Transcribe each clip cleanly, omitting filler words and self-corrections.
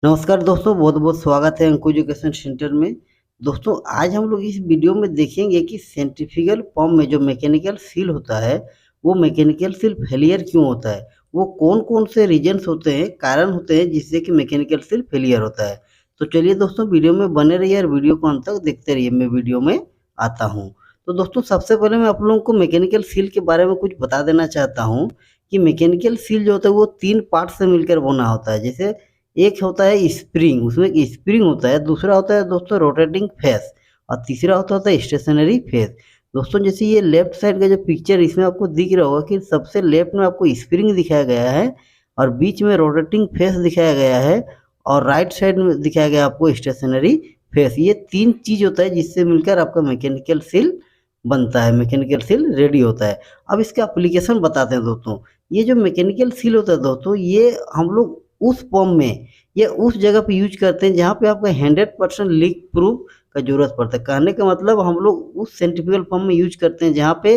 नमस्कार दोस्तों, बहुत बहुत स्वागत है अंकुर एजुकेशन सेंटर में। दोस्तों, आज हम लोग इस वीडियो में देखेंगे कि सेंट्रीफ्यूगल पंप में जो मैकेनिकल सील होता है, वो मैकेनिकल सील फेलियर क्यों होता है। वो कौन कौन से रीजन्स होते हैं, कारण होते हैं जिससे कि मैकेनिकल सील फेलियर होता है। तो चलिए दोस्तों, वीडियो में बने रहिए और वीडियो को अंत तक देखते रहिए। मैं वीडियो में आता हूँ। तो दोस्तों, सबसे पहले मैं आप लोगों को मैकेनिकल सील के बारे में कुछ बता देना चाहता हूँ कि मैकेनिकल सील जो होता है वो 3 पार्ट से मिलकर बना होता है। जैसे एक होता है स्प्रिंग, उसमें एक स्प्रिंग होता है, दूसरा होता है दोस्तों रोटेटिंग फेस, और तीसरा होता है स्टेशनरी फेस। दोस्तों, जैसे ये लेफ्ट साइड का जो पिक्चर इसमें आपको दिख रहा होगा कि सबसे लेफ्ट में आपको स्प्रिंग दिखाया गया है और बीच में रोटेटिंग फेस दिखाया गया है और राइट साइड में दिखाया गया आपको स्टेशनरी फेस। ये 3 चीज होता है जिससे मिलकर आपका मैकेनिकल सील बनता है, मैकेनिकल सील रेडी होता है। अब इसका एप्लीकेशन बताते हैं दोस्तों। ये जो मैकेनिकल सील होता है दोस्तों, ये हम लोग उस पंप में या उस जगह पे यूज करते हैं जहाँ पे आपका 100% लीक प्रूफ का जरूरत पड़ता है। कहने का मतलब हम लोग उस सेंट्रीफ्यूगल पंप में यूज करते हैं जहाँ पे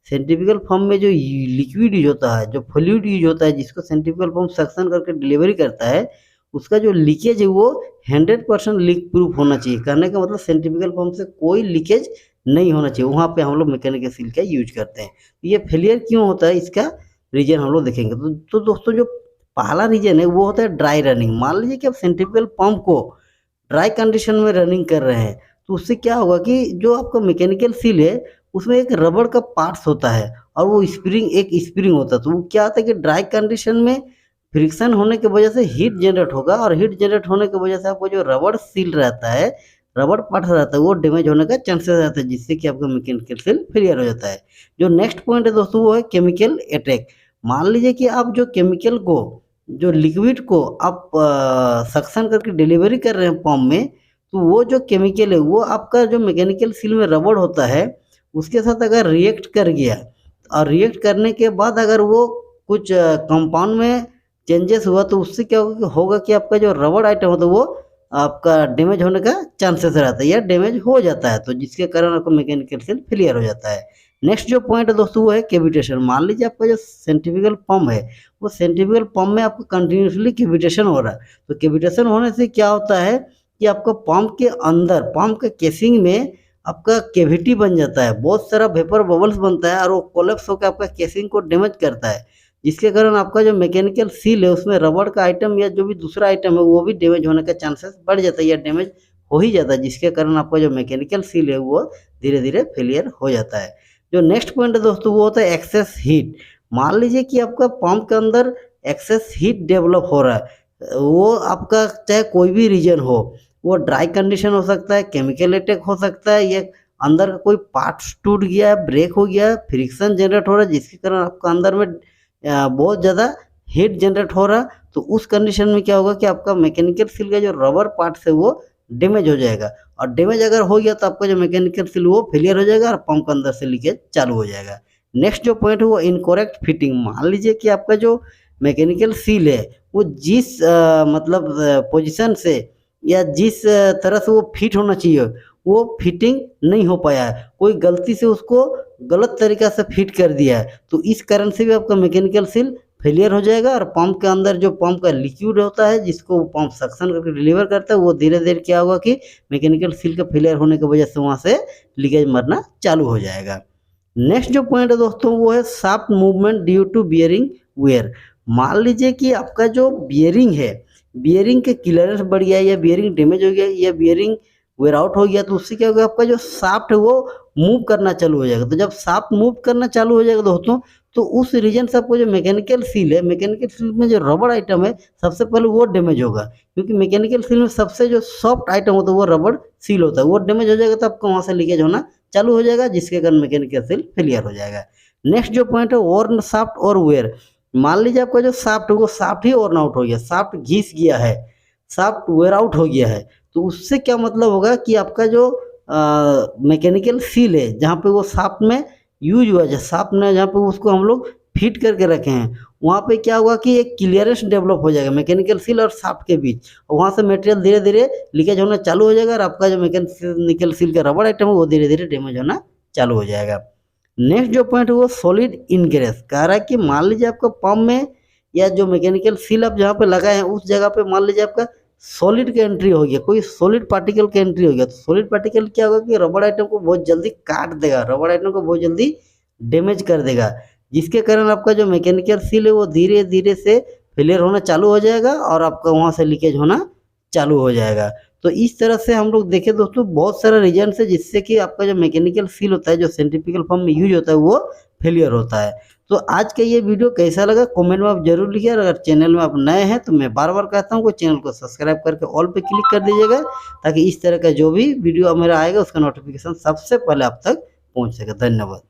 सेंट्रीफ्यूगल पंप में जो लिक्विड यूज होता है, जो फ्लूइड यूज होता है, जिसको सेंट्रीफ्यूगल पंप सक्शन करके डिलीवरी करता है, उसका जो लीकेज है वो 100% लीक प्रूफ होना चाहिए। कहने का मतलब सेंट्रीफ्यूगल पंप से कोई लीकेज नहीं होना चाहिए। वहाँ पे हम लोग मैकेनिकल सील का यूज करते हैं। ये फेलियर क्यों होता है, इसका रीजन हम लोग देखेंगे। तो दोस्तों, जो पहला रीजन है वो होता है ड्राई रनिंग। मान लीजिए कि आप सेंट्रीफ्यूगल पंप को ड्राई कंडीशन में रनिंग कर रहे हैं, तो उससे क्या होगा कि जो आपका मैकेनिकल सील है उसमें एक रबड़ का पार्ट्स होता है और वो स्प्रिंग एक स्प्रिंग होता है। तो वो क्या होता है कि ड्राई कंडीशन में फ्रिक्शन होने की वजह से हीट जनरेट होगा और हीट जनरेट होने की वजह से आपको जो रबड़ सील रहता है, रबड़ पार्ट रहता है, वो डैमेज होने का चांसेस रहता है, जिससे कि आपका मैकेनिकल सील फेलियर हो जाता है। जो नेक्स्ट पॉइंट है दोस्तों वो है केमिकल अटैक। मान लीजिए कि आप जो केमिकल को, जो लिक्विड को आप सक्शन करके डिलीवरी कर रहे हैं पंप में, तो वो जो केमिकल है वो आपका जो मैकेनिकल सील में रबड़ होता है उसके साथ अगर रिएक्ट कर गया और रिएक्ट करने के बाद अगर वो कुछ कंपाउंड में चेंजेस हुआ, तो उससे क्या होगा कि आपका जो रबड़ आइटम होता है वो आपका डैमेज होने का चांसेस रहता है या डैमेज हो जाता है, तो जिसके कारण आपका मैकेनिकल सील फेलियर हो जाता है। नेक्स्ट जो पॉइंट है दोस्तों वो है कैविटेशन। मान लीजिए आपका जो सेंट्रीफ्यूगल पंप है, वो सेंट्रीफ्यूगल पंप में आपको कंटिन्यूसली कैविटेशन हो रहा है। तो कैविटेशन होने से क्या होता है कि आपका पंप के अंदर, पंप के केसिंग में आपका कैविटी बन जाता है, बहुत सारा वेपर बबल्स बनता है और वो कोलैप्स होकर आपका केसिंग को डैमेज करता है, जिसके कारण आपका जो मैकेनिकल सील है उसमें रबड़ का आइटम या जो भी दूसरा आइटम है वो भी डैमेज होने का चांसेस बढ़ जाता है या डैमेज हो ही जाता है, जिसके कारण आपका जो मैकेनिकल सील है वो धीरे धीरे फेलियर हो जाता है। जो नेक्स्ट पॉइंट है दोस्तों वो होता है एक्सेस हीट। मान लीजिए कि आपका पंप के अंदर एक्सेस हीट डेवलप हो रहा है, वो आपका चाहे कोई भी रीजन हो, वो ड्राई कंडीशन हो सकता है, केमिकल अटैक हो सकता है, या अंदर का कोई पार्ट्स टूट गया है, ब्रेक हो गया है, फ्रिक्शन जनरेट हो रहा है जिसके कारण आपका अंदर में बहुत ज़्यादा हीट जनरेट हो रहा है। तो उस कंडीशन में क्या होगा कि आपका मैकेनिकल सील का जो रबर पार्ट्स है वो डैमेज हो जाएगा, और डैमेज अगर हो गया तो आपका जो मैकेनिकल सील वो फेलियर हो जाएगा और पंप के अंदर से लीकेज चालू हो जाएगा। नेक्स्ट जो पॉइंट है वो इनकरेक्ट फिटिंग। मान लीजिए कि आपका जो मैकेनिकल सील है वो जिस मतलब पोजीशन से या जिस तरह से वो फिट होना चाहिए वो फिटिंग नहीं हो पाया है, कोई गलती से उसको गलत तरीका से फिट कर दिया है, तो इस कारण से भी आपका मैकेनिकल सील फेलियर हो जाएगा और पंप के अंदर जो पंप का लिक्विड होता है जिसको पंप सक्शन करके डिलीवर करता है वो धीरे धीरे क्या होगा कि मैकेनिकल सील का फेलियर होने की वजह से वहाँ से लीकेज मरना चालू हो जाएगा। नेक्स्ट जो पॉइंट है दोस्तों वो है shaft movement due to bearing wear. मान लीजिए कि आपका जो बियरिंग है, बियरिंग के क्लियरेंस बढ़ गया या बियरिंग डैमेज हो गया या बियरिंग वेयर आउट हो गया, तो उससे क्या होगा आपका जो शाफ्ट है वो मूव करना चालू हो जाएगा। तो जब शाफ्ट मूव करना चालू हो जाएगा दोस्तों, तो उस रीजन से आपको जो मैकेनिकल सील है, मैकेनिकल सील में जो रबड़ आइटम है सबसे पहले वो डैमेज होगा, क्योंकि मैकेनिकल सील में सबसे जो सॉफ्ट आइटम होता है वो रबड़ सील होता है, वो डैमेज हो जाएगा तो आपको वहाँ से लीकेज होना चालू हो जाएगा, जिसके कारण मैकेनिकल सील फेलियर हो जाएगा। नेक्स्ट जो पॉइंट है वर्न शाफ्ट और वेयर। मान लीजिए आपका जो शाफ्ट है वो शाफ्ट ही वर्न आउट हो गया, शाफ्ट घिस गया है, शाफ्ट वेयर आउट हो गया है, तो उससे क्या मतलब होगा कि आपका जो मैकेनिकल सील है जहाँ पे वो शाफ्ट में यूज हुआ है, शाफ्ट में जहाँ पे उसको हम लोग फिट करके रखे हैं, वहाँ पे क्या होगा कि एक क्लियरेंस डेवलप हो जाएगा मैकेनिकल सील और शाफ्ट के बीच, और वहाँ से मटेरियल धीरे धीरे लीकेज होना चालू हो जाएगा और आपका जो मैकेनिकल सील का रबड़ आइटम है वो धीरे धीरे डैमेज होना चालू हो जाएगा। नेक्स्ट जो पॉइंट है वो सॉलिड इनग्रेस। कह रहा है कि मान लीजिए आपका पंप में या जो मैकेनिकल सील आप जहाँ पे लगाए हैं उस जगह पे मान लीजिए आपका सॉलिड का एंट्री हो गया, कोई सॉलिड पार्टिकल का एंट्री हो गया, तो सॉलिड पार्टिकल क्या होगा कि रबड़ आइटम को बहुत जल्दी काट देगा, रबड़ आइटम को बहुत जल्दी डैमेज कर देगा, जिसके कारण आपका जो मैकेनिकल सील है वो धीरे धीरे से फेलियर होना चालू हो जाएगा और आपका वहाँ से लीकेज होना चालू हो जाएगा। तो इस तरह से हम लोग देखें दोस्तों बहुत सारा रीजन है जिससे कि आपका जो मैकेनिकल सील होता है, जो सेंट्रीफ्यूगल पंप में यूज होता है, वो फेलियर होता है। तो आज का ये वीडियो कैसा लगा कमेंट में आप जरूर लिखिए, और अगर चैनल में आप नए हैं तो मैं बार बार कहता हूँ कि चैनल को सब्सक्राइब करके ऑल पे क्लिक कर दीजिएगा, ताकि इस तरह का जो भी वीडियो मेरा आएगा उसका नोटिफिकेशन सबसे पहले आप तक पहुँच सके। धन्यवाद।